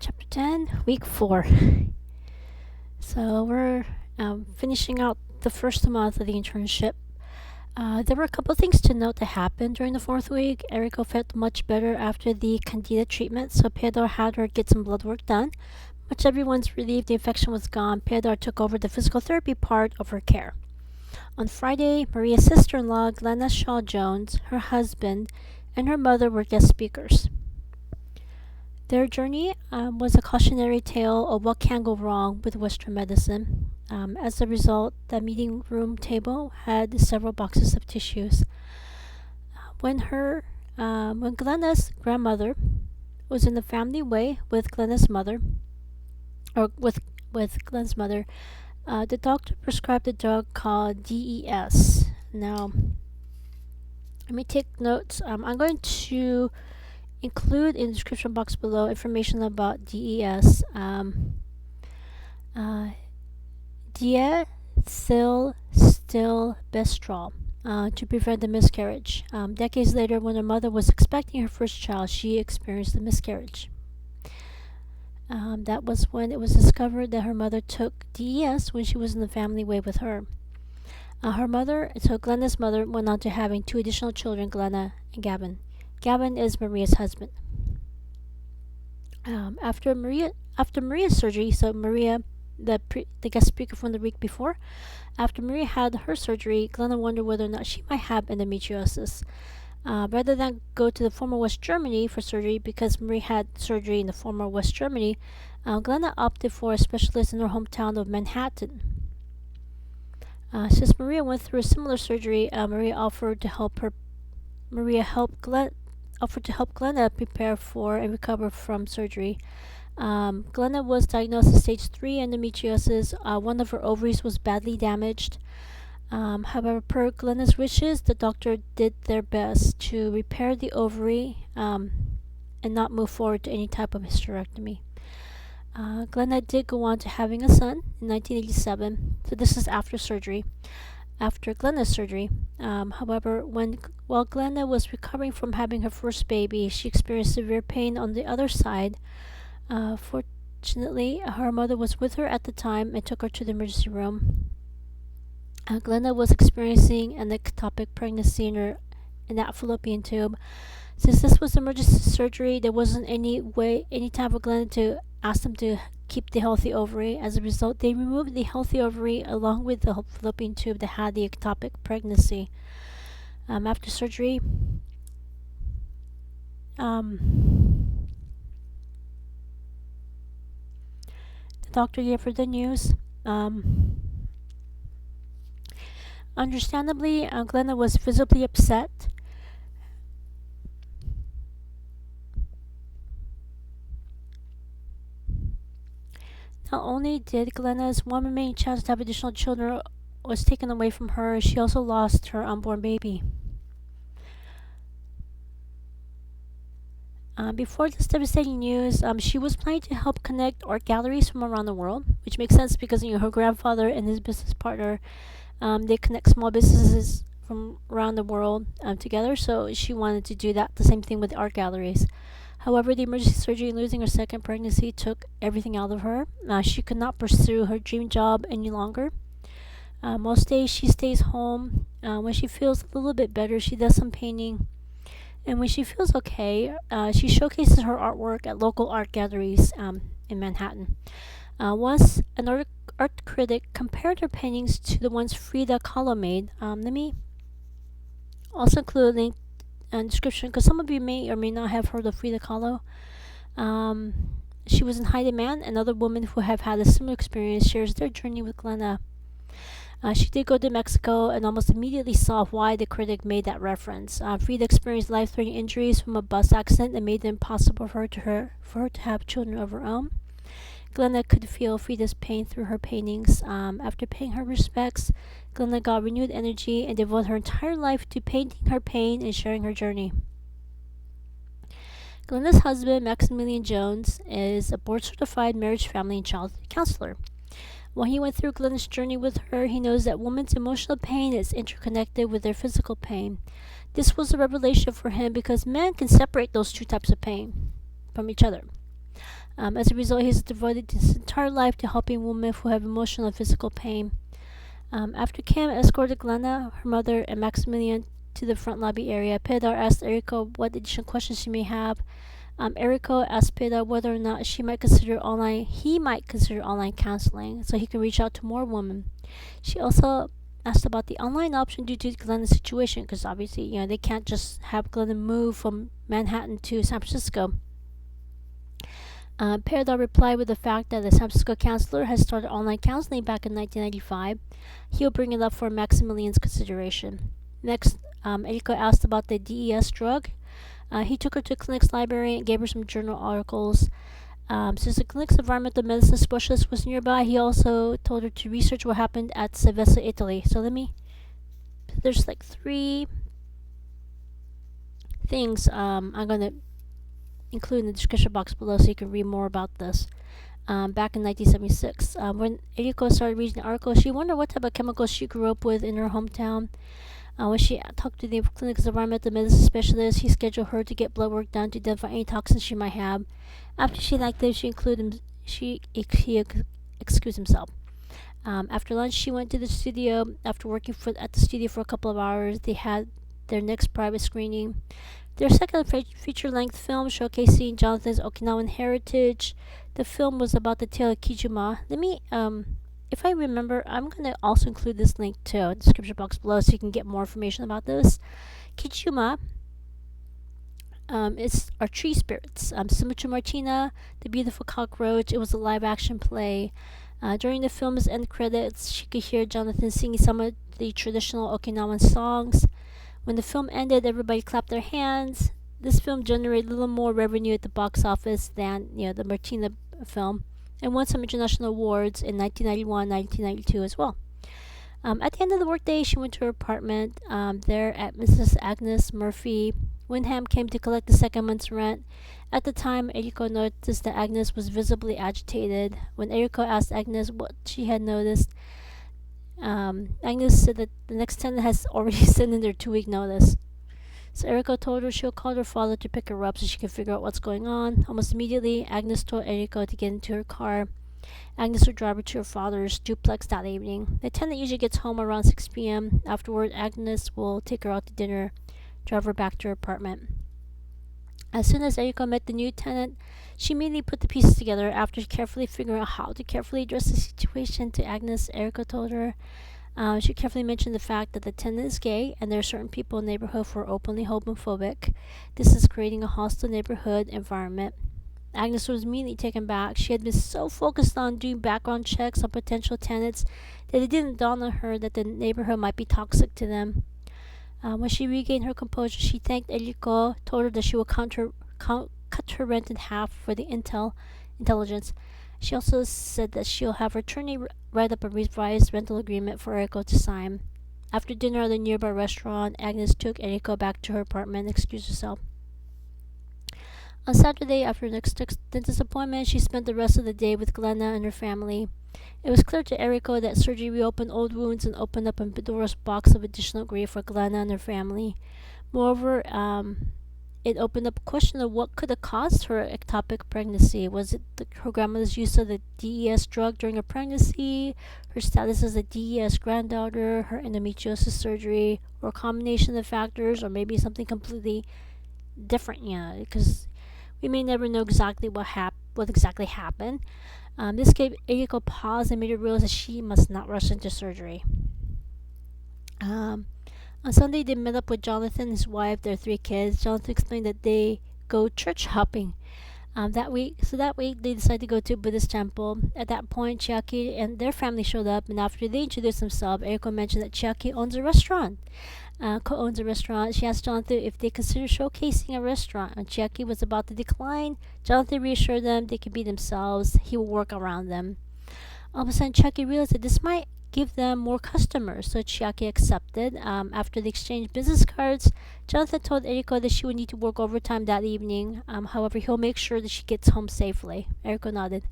Chapter 10, Week 4. So we're finishing out the first month of the internship. There were a couple of things to note that happened during the fourth week. Eriko felt much better after the candida treatment, so Pedro had her get some blood work done. Much everyone's relieved the infection was gone, Pedro took over the physical therapy part of her care. On Friday, Maria's sister-in-law, Glenna Shaw Jones, her husband, and her mother were guest speakers. Their journey was a cautionary tale of what can go wrong with Western medicine. As a result, the meeting room table had several boxes of tissues. When Glenna's grandmother was in the family way with Glenna's mother, the doctor prescribed a drug called DES. Now, let me take notes. I'm going to include in the description box below information about DES. Diethylstilbestrol to prevent the miscarriage. Decades later, when her mother was expecting her first child, she experienced a miscarriage. That was when it was discovered that her mother took DES when she was in the family way with her. Glenna's mother went on to having two additional children, Glenna and Gavin. Gavin is Maria's husband. After Maria's surgery, so Maria, the guest speaker from the week before, after Maria had her surgery, Glenna wondered whether or not she might have endometriosis. Rather than go to the former West Germany for surgery, because Maria had surgery in the former West Germany, Glenna opted for a specialist in her hometown of Manhattan. Since Maria went through a similar surgery, Maria offered to help Glenna prepare for and recover from surgery. Glenna was diagnosed with stage 3 endometriosis. One of her ovaries was badly damaged. However, per Glenna's wishes, the doctor did their best to repair the ovary and not move forward to any type of hysterectomy. Glenna did go on to having a son in 1987, so this is after Glenna's surgery. However, while Glenna was recovering from having her first baby, she experienced severe pain on the other side. Fortunately, her mother was with her at the time and took her to the emergency room. Glenna was experiencing an ectopic pregnancy in that fallopian tube. Since this was emergency surgery, there wasn't any time for Glenna to ask them to keep the healthy ovary. As a result, they removed the healthy ovary along with the fallopian tube that had the ectopic pregnancy. After surgery, the doctor gave her the news. Understandably, Glenna was visibly upset. Not only did Glenna's one remaining chance to have additional children was taken away from her, she also lost her unborn baby. Before this devastating news, she was planning to help connect art galleries from around the world, which makes sense because her grandfather and his business partner, they connect small businesses from around the world together. So she wanted to do the same thing with art galleries. However, the emergency surgery and losing her second pregnancy took everything out of her. She could not pursue her dream job any longer. Most days she stays home. When she feels a little bit better, she does some painting. And when she feels okay, she showcases her artwork at local art galleries in Manhattan. Once an art critic compared her paintings to the ones Frida Kahlo made. Let me also include a link and description because some of you may or may not have heard of Frida Kahlo. She was in high demand, and other women who have had a similar experience shares their journey with Glenna. She did go to Mexico and almost immediately saw why the critic made that reference. Frida experienced life-threatening injuries from a bus accident that made it impossible for her to have children of her own. Glenna could feel Frida's pain through her paintings. After paying her respects, Glenna got renewed energy and devoted her entire life to painting her pain and sharing her journey. Glenna's husband, Maximilian Jones, is a board-certified marriage, family, and child counselor. While he went through Glenna's journey with her, he knows that women's emotional pain is interconnected with their physical pain. This was a revelation for him because men can separate those two types of pain from each other. As a result, he's devoted his entire life to helping women who have emotional and physical pain. After Cam escorted Glenna, her mother, and Maximilian to the front lobby area, Pedar asked Eriko what additional questions she may have. Eriko asked Pedar whether or not he might consider online counseling so he can reach out to more women. She also asked about the online option due to Glenna's situation, because obviously, they can't just have Glenna move from Manhattan to San Francisco. Peridot replied with the fact that the San Francisco counselor has started online counseling back in 1995. He'll bring it up for Maximilian's consideration. Next, Eriko asked about the DES drug. He took her to the clinic's library and gave her some journal articles. Since the clinic's environmental medicine specialist was nearby, he also told her to research what happened at Savessa, Italy. So there's like 3 things I'm going to include in the description box below so you can read more about this. Back in 1976, when Eriko started reading the article, she wondered what type of chemicals she grew up with in her hometown. When she talked to the clinic's environmental medicine specialist, he scheduled her to get blood work done to identify any toxins she might have. After she liked them, he excused himself. After lunch, she went to the studio. After working at the studio for a couple of hours, they had their next private screening. Their second feature-length film showcasing Jonathan's Okinawan heritage. The film was about the tale of Kijuma. If I remember, I'm going to also include this link to the description box below so you can get more information about this. Kijuma are tree spirits. Similar to Martina, the beautiful cockroach, it was a live-action play. During the film's end credits, she could hear Jonathan singing some of the traditional Okinawan songs. When the film ended, everybody clapped their hands. This film generated a little more revenue at the box office than the Martina film, and won some international awards in 1991, 1992 as well. At the end of the workday, she went to her apartment. There at Mrs. Agnes Murphy, Wyndham came to collect the second month's rent. At the time, Eriko noticed that Agnes was visibly agitated. When Eriko asked Agnes what she had noticed, Agnes said that the next tenant has already sent in their 2-week notice. So Eriko told her she'll call her father to pick her up so she can figure out what's going on. Almost immediately, Agnes told Eriko to get into her car. Agnes would drive her to her father's duplex that evening. The tenant usually gets home around 6 p.m. Afterward, Agnes will take her out to dinner, drive her back to her apartment. As soon as Eriko met the new tenant, she immediately put the pieces together. After carefully figuring out how to carefully address the situation to Agnes, Eriko told her she carefully mentioned the fact that the tenant is gay and there are certain people in the neighborhood who are openly homophobic. This is creating a hostile neighborhood environment. Agnes was immediately taken back. She had been so focused on doing background checks on potential tenants that it didn't dawn on her that the neighborhood might be toxic to them. When she regained her composure, she thanked Eriko, told her that she would cut her rent in half for the intelligence. She also said that she'll have her attorney write up a revised rental agreement for Eriko to sign. After dinner at a nearby restaurant, Agnes took Eriko back to her apartment and excused herself. On Saturday, after an dentist appointment, she spent the rest of the day with Glenna and her family. It was clear to Eriko that surgery reopened old wounds and opened up a Pandora's box of additional grief for Glenna and her family. Moreover, it opened up a question of what could have caused her ectopic pregnancy. Was it her grandmother's use of the DES drug during her pregnancy, her status as a DES granddaughter, her endometriosis surgery, or a combination of factors, or maybe something completely different? Because we may never know exactly what exactly happened. This gave Eriko pause and made her realize that she must not rush into surgery. On Sunday, they met up with Jonathan, his wife, their 3 kids. Jonathan explained that they go church hopping that week. So that week, they decided to go to a Buddhist temple. At that point, Chiaki and their family showed up, and after they introduced themselves, Eriko mentioned that Chiaki owns a restaurant. Co-owns a restaurant. She asked Jonathan if they considered showcasing a restaurant. When Chiaki was about to decline, Jonathan reassured them they could be themselves. He will work around them. All of a sudden, Chiaki realized that this might give them more customers, so Chiaki accepted. After they exchanged business cards, Jonathan told Eriko that she would need to work overtime that evening. However, he'll make sure that she gets home safely. Eriko nodded.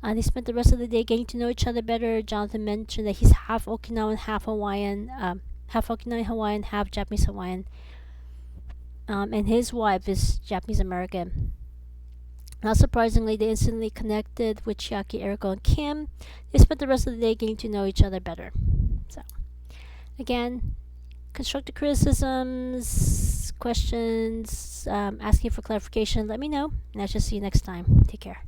They spent the rest of the day getting to know each other better. Jonathan mentioned that he's half Okinawan, half Hawaiian, half Japanese Hawaiian, and his wife is Japanese American. Not surprisingly, they instantly connected with Chiaki, Eriko, and Kim. They spent the rest of the day getting to know each other better. So, again, constructive criticisms, questions, asking for clarification, let me know. And I shall see you next time. Take care.